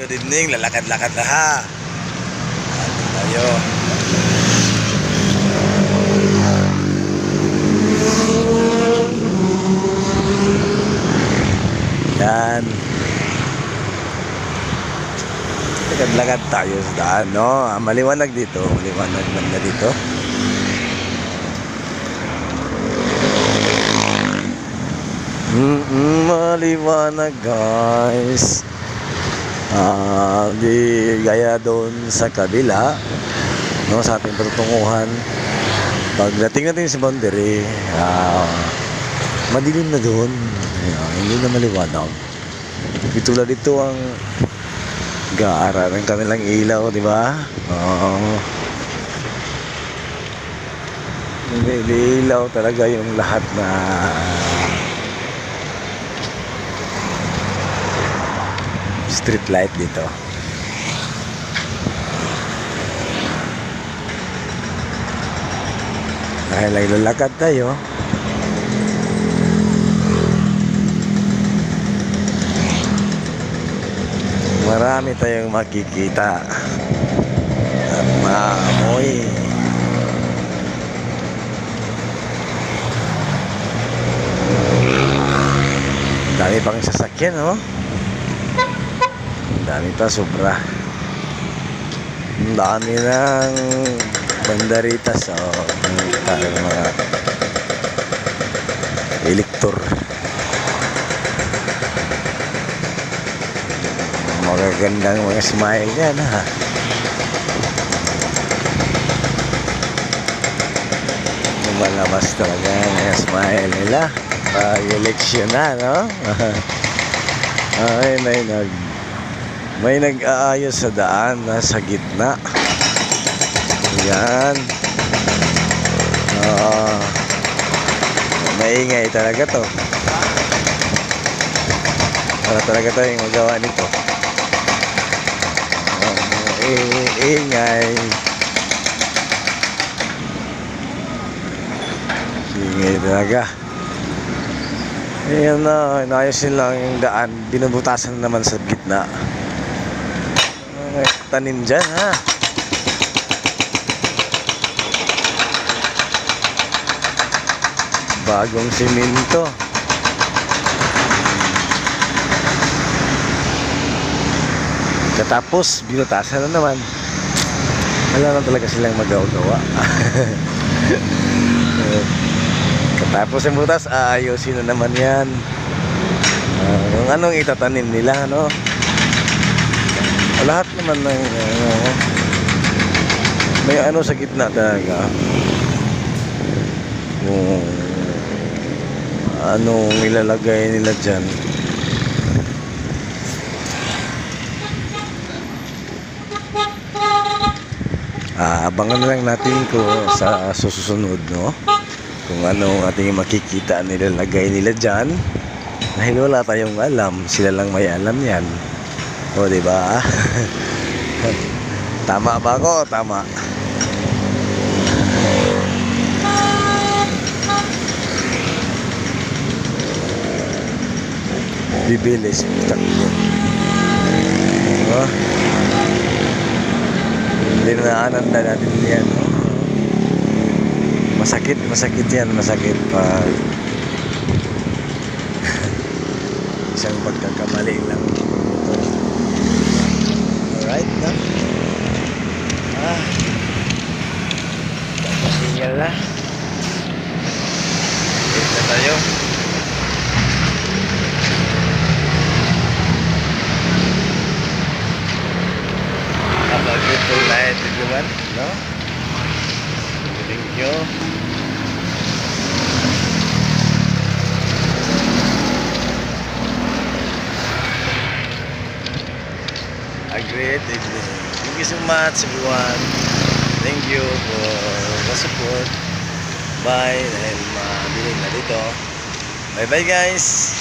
Good evening, lalakad-lakad na ha. Atin tayo. Yan. Lakad-lakad tayo sa daan, no? Maliwanag dito, maliwanag banda dito. Maliwanag guys. Di gaya doon sa kabila, no, sa ating patutunguhan. Pagdating natin sa boundary, madilim na doon. Hindi na maliwanag. Tulad dito ang gaara ng kanilang ilaw, di ba? Ilaw talaga yung lahat na street light dito. Dahil ay lalakad tayo, marami tayong makikita at maamoy. Dami pang sasakyan, no? Dami pa, sobra. Dami ng banderitas, mga elektor. Magagandang mga smile yan, ha. Malabas talaga mga smile nila pag eleksyon na, no? Ay, may nag-aayos sa daan na sa gitna. Yan. Maingay talaga to. Para talaga tayong magawa nito. Ingay. Ingay talaga. Ayan na, inaayos lang yung daan. Binubutasan naman sa gitna. Tanim dyan, ha. Bagong simento. Katapos binutasan na naman. Wala na talaga silang magawa-gawa. Katapos yung butas, ayusin na naman yan. Kung anong itatanim nila, no? Lahat naman ng may ano sa gitna talaga. Kung anong ilalagay nila dyan. Abangan na lang natin ko sa susunod, no? Kung ano ating makikita nilalagay nila dyan. Dahil wala tayong alam, sila lang may alam yan. O, diba? Tama ba ako? Tama. Bibilis. Hindi na ananda natin yan, no? Masakit yan. Masakit pag isang pagkakamali lang. Alright, no? Tinggal na. Wait na tayo. Have a beautiful night, everyone, no? Thank you. A great evening. Thank you so much, everyone. Thank you for the support. Bye. Dahil madilim na dito. Bye bye guys.